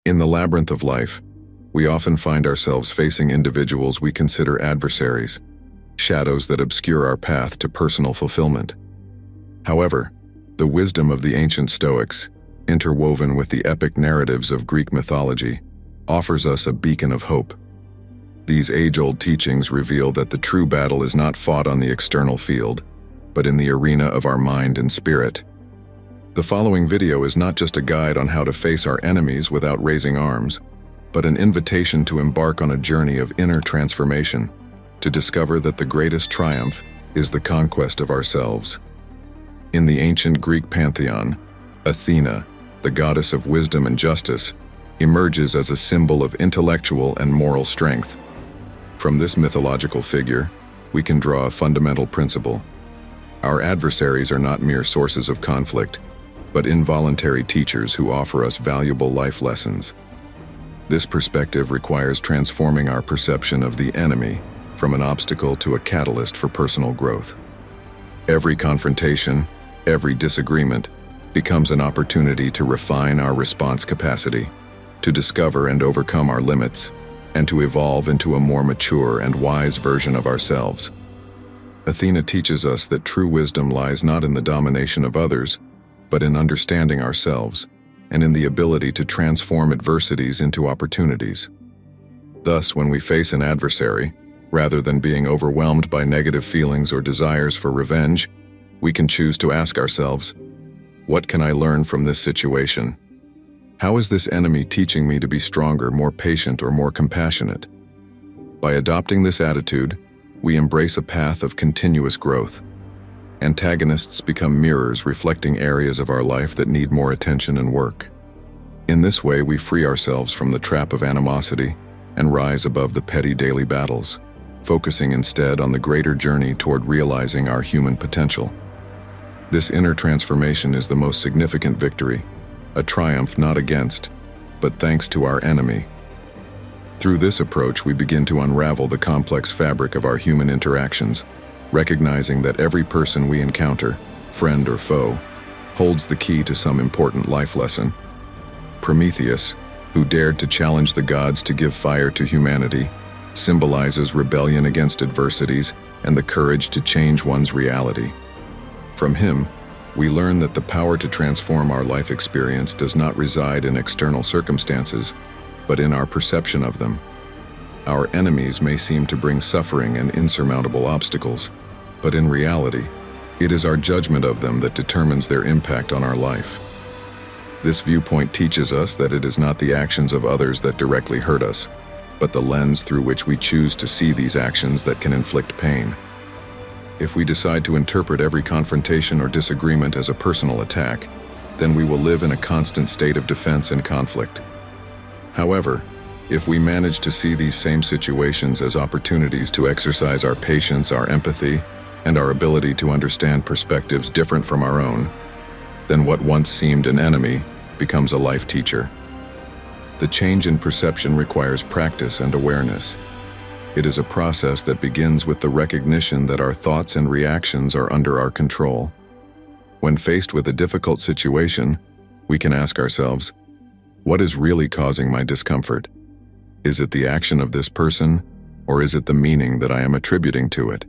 In the labyrinth of life, we often find ourselves facing individuals we consider adversaries, shadows that obscure our path to personal fulfillment. However, the wisdom of the ancient Stoics, interwoven with the epic narratives of Greek mythology, offers us a beacon of hope. These age-old teachings reveal that the true battle is not fought on the external field, but in the arena of our mind and spirit. The following video is not just a guide on how to face our enemies without raising arms, but an invitation to embark on a journey of inner transformation, to discover that the greatest triumph is the conquest of ourselves. In the ancient Greek pantheon, Athena, the goddess of wisdom and justice, emerges as a symbol of intellectual and moral strength. From this mythological figure, we can draw a fundamental principle. Our adversaries are not mere sources of conflict, but involuntary teachers who offer us valuable life lessons. This perspective requires transforming our perception of the enemy from an obstacle to a catalyst for personal growth. Every confrontation, every disagreement, becomes an opportunity to refine our response capacity, to discover and overcome our limits, and to evolve into a more mature and wise version of ourselves. Athena teaches us that true wisdom lies not in the domination of others, but in understanding ourselves, and in the ability to transform adversities into opportunities. Thus, when we face an adversary, rather than being overwhelmed by negative feelings or desires for revenge, we can choose to ask ourselves, what can I learn from this situation? How is this enemy teaching me to be stronger, more patient, or more compassionate? By adopting this attitude, we embrace a path of continuous growth. Antagonists become mirrors reflecting areas of our life that need more attention and work. In this way, we free ourselves from the trap of animosity and rise above the petty daily battles, focusing instead on the greater journey toward realizing our human potential. This inner transformation is the most significant victory, a triumph not against, but thanks to our enemy. Through this approach, we begin to unravel the complex fabric of our human interactions, recognizing that every person we encounter, friend or foe, holds the key to some important life lesson. Prometheus, who dared to challenge the gods to give fire to humanity, symbolizes rebellion against adversities and the courage to change one's reality. From him, we learn that the power to transform our life experience does not reside in external circumstances, but in our perception of them. Our enemies may seem to bring suffering and insurmountable obstacles, but in reality, it is our judgment of them that determines their impact on our life. This viewpoint teaches us that it is not the actions of others that directly hurt us, but the lens through which we choose to see these actions that can inflict pain. If we decide to interpret every confrontation or disagreement as a personal attack, then we will live in a constant state of defense and conflict. However, if we manage to see these same situations as opportunities to exercise our patience, our empathy, and our ability to understand perspectives different from our own, then what once seemed an enemy becomes a life teacher. The change in perception requires practice and awareness. It is a process that begins with the recognition that our thoughts and reactions are under our control. When faced with a difficult situation, we can ask ourselves, what is really causing my discomfort? Is it the action of this person, or is it the meaning that I am attributing to it?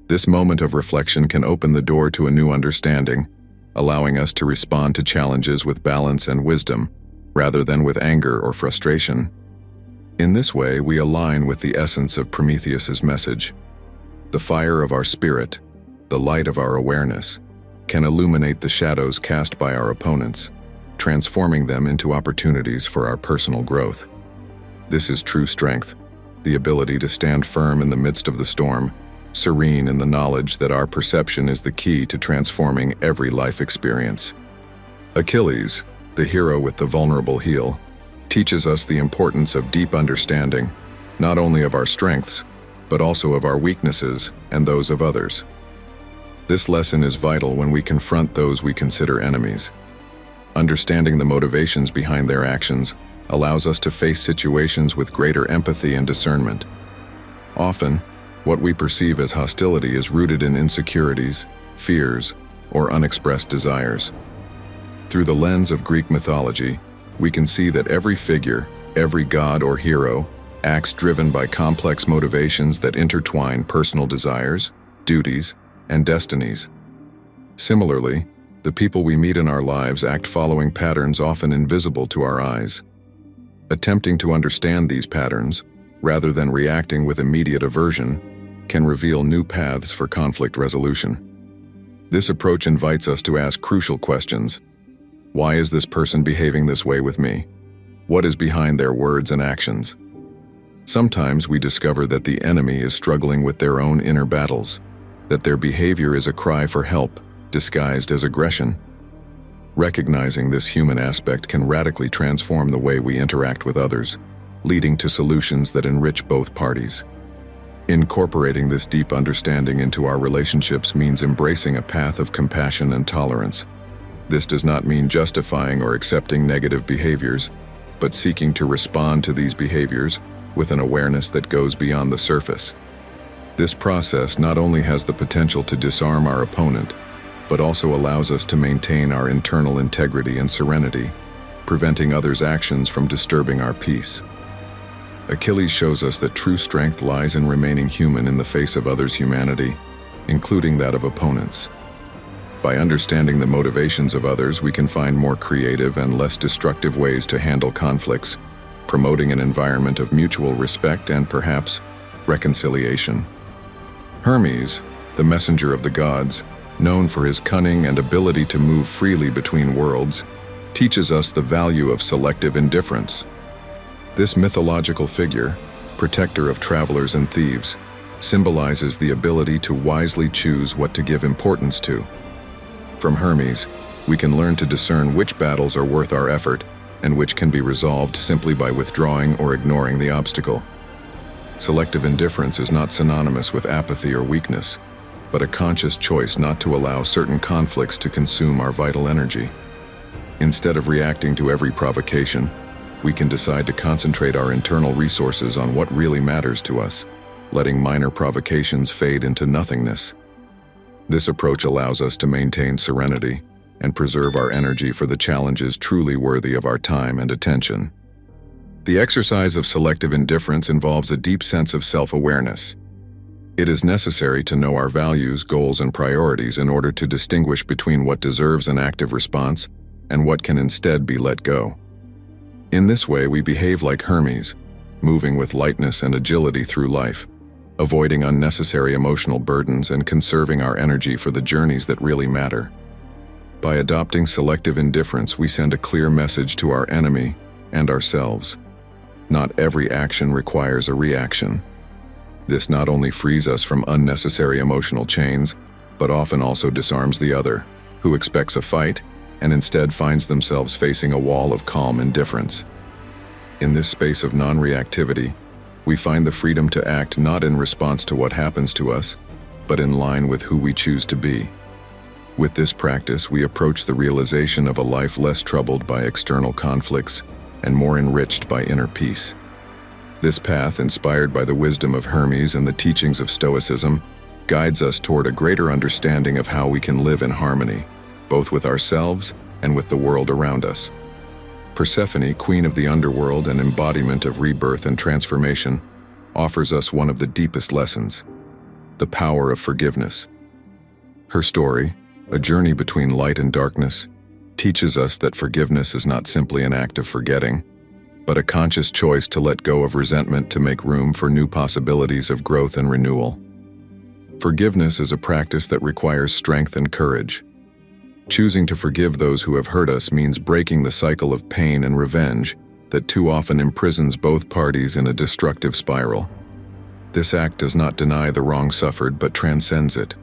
This moment of reflection can open the door to a new understanding, allowing us to respond to challenges with balance and wisdom, rather than with anger or frustration. In this way, we align with the essence of Prometheus's message. The fire of our spirit, the light of our awareness, can illuminate the shadows cast by our opponents, transforming them into opportunities for our personal growth. This is true strength, the ability to stand firm in the midst of the storm, serene in the knowledge that our perception is the key to transforming every life experience. Achilles, the hero with the vulnerable heel, teaches us the importance of deep understanding, not only of our strengths, but also of our weaknesses and those of others. This lesson is vital when we confront those we consider enemies. Understanding the motivations behind their actions allows us to face situations with greater empathy and discernment. Often, what we perceive as hostility is rooted in insecurities, fears, or unexpressed desires. Through the lens of Greek mythology, we can see that every figure, every god or hero, acts driven by complex motivations that intertwine personal desires, duties, and destinies. Similarly, the people we meet in our lives act following patterns often invisible to our eyes. Attempting to understand these patterns, rather than reacting with immediate aversion, can reveal new paths for conflict resolution. This approach invites us to ask crucial questions. Why is this person behaving this way with me? What is behind their words and actions? Sometimes we discover that the enemy is struggling with their own inner battles, that their behavior is a cry for help, disguised as aggression. Recognizing this human aspect can radically transform the way we interact with others, leading to solutions that enrich both parties. Incorporating this deep understanding into our relationships means embracing a path of compassion and tolerance. This does not mean justifying or accepting negative behaviors, but seeking to respond to these behaviors with an awareness that goes beyond the surface. This process not only has the potential to disarm our opponent, but also allows us to maintain our internal integrity and serenity, preventing others' actions from disturbing our peace. Achilles shows us that true strength lies in remaining human in the face of others' humanity, including that of opponents. By understanding the motivations of others, we can find more creative and less destructive ways to handle conflicts, promoting an environment of mutual respect and, perhaps, reconciliation. Hermes, the messenger of the gods, known for his cunning and ability to move freely between worlds, teaches us the value of selective indifference. This mythological figure, protector of travelers and thieves, symbolizes the ability to wisely choose what to give importance to. From Hermes, we can learn to discern which battles are worth our effort and which can be resolved simply by withdrawing or ignoring the obstacle. Selective indifference is not synonymous with apathy or weakness, but a conscious choice not to allow certain conflicts to consume our vital energy. Instead of reacting to every provocation, we can decide to concentrate our internal resources on what really matters to us, letting minor provocations fade into nothingness. This approach allows us to maintain serenity and preserve our energy for the challenges truly worthy of our time and attention. The exercise of selective indifference involves a deep sense of self-awareness. It is necessary to know our values, goals, and priorities in order to distinguish between what deserves an active response and what can instead be let go. In this way, we behave like Hermes, moving with lightness and agility through life, avoiding unnecessary emotional burdens and conserving our energy for the journeys that really matter. By adopting selective indifference, we send a clear message to our enemy and ourselves. Not every action requires a reaction. This not only frees us from unnecessary emotional chains, but often also disarms the other, who expects a fight and instead finds themselves facing a wall of calm indifference. In this space of non-reactivity, we find the freedom to act not in response to what happens to us, but in line with who we choose to be. With this practice, we approach the realization of a life less troubled by external conflicts and more enriched by inner peace. This path, inspired by the wisdom of Hermes and the teachings of Stoicism, guides us toward a greater understanding of how we can live in harmony, both with ourselves and with the world around us. Persephone, queen of the underworld and embodiment of rebirth and transformation, offers us one of the deepest lessons: the power of forgiveness. Her story, a journey between light and darkness, teaches us that forgiveness is not simply an act of forgetting, but a conscious choice to let go of resentment to make room for new possibilities of growth and renewal. Forgiveness is a practice that requires strength and courage. Choosing to forgive those who have hurt us means breaking the cycle of pain and revenge that too often imprisons both parties in a destructive spiral. This act does not deny the wrong suffered but transcends it,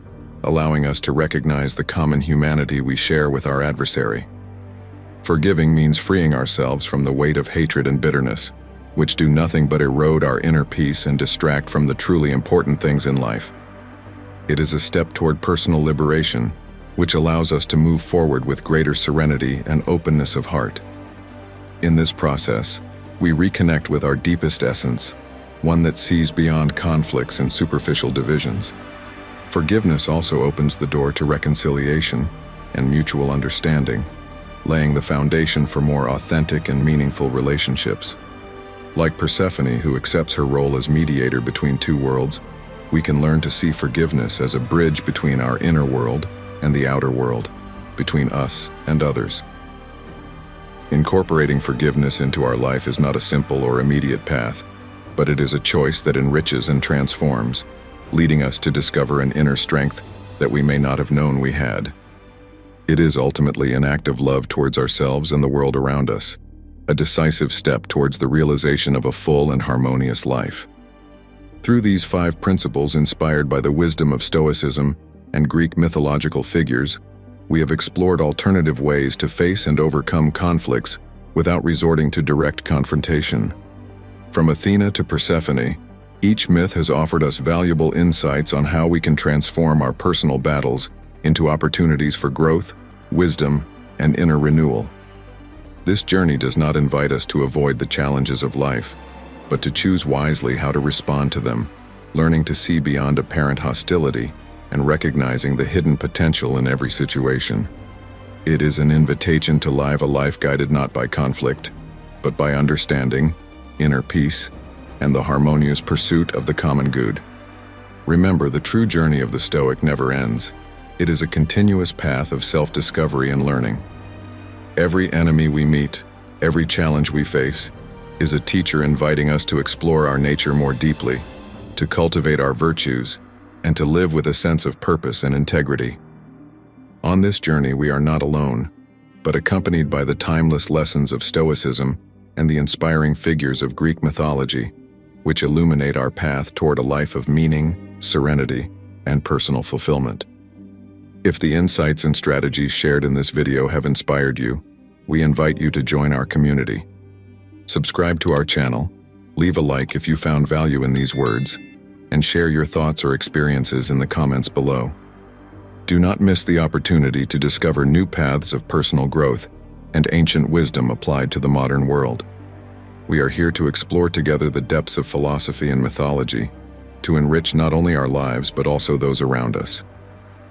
allowing us to recognize the common humanity we share with our adversary. Forgiving means freeing ourselves from the weight of hatred and bitterness, which do nothing but erode our inner peace and distract from the truly important things in life. It is a step toward personal liberation, which allows us to move forward with greater serenity and openness of heart. In this process, we reconnect with our deepest essence, one that sees beyond conflicts and superficial divisions. Forgiveness also opens the door to reconciliation and mutual understanding, laying the foundation for more authentic and meaningful relationships. Like Persephone, who accepts her role as mediator between two worlds, we can learn to see forgiveness as a bridge between our inner world and the outer world, between us and others. Incorporating forgiveness into our life is not a simple or immediate path, but it is a choice that enriches and transforms, leading us to discover an inner strength that we may not have known we had. It is ultimately an act of love towards ourselves and the world around us, a decisive step towards the realization of a full and harmonious life. Through these 5 principles inspired by the wisdom of Stoicism and Greek mythological figures, we have explored alternative ways to face and overcome conflicts without resorting to direct confrontation. From Athena to Persephone, each myth has offered us valuable insights on how we can transform our personal battles into opportunities for growth, wisdom, and inner renewal. This journey does not invite us to avoid the challenges of life, but to choose wisely how to respond to them, learning to see beyond apparent hostility and recognizing the hidden potential in every situation. It is an invitation to live a life guided not by conflict, but by understanding, inner peace, and the harmonious pursuit of the common good. Remember, the true journey of the Stoic never ends. It is a continuous path of self-discovery and learning. Every enemy we meet, every challenge we face, is a teacher inviting us to explore our nature more deeply, to cultivate our virtues, and to live with a sense of purpose and integrity. On this journey, we are not alone, but accompanied by the timeless lessons of Stoicism and the inspiring figures of Greek mythology, which illuminate our path toward a life of meaning, serenity, and personal fulfillment. If the insights and strategies shared in this video have inspired you, we invite you to join our community. Subscribe to our channel, leave a like if you found value in these words, and share your thoughts or experiences in the comments below. Do not miss the opportunity to discover new paths of personal growth and ancient wisdom applied to the modern world. We are here to explore together the depths of philosophy and mythology, to enrich not only our lives but also those around us.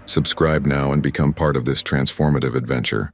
Subscribe now and become part of this transformative adventure.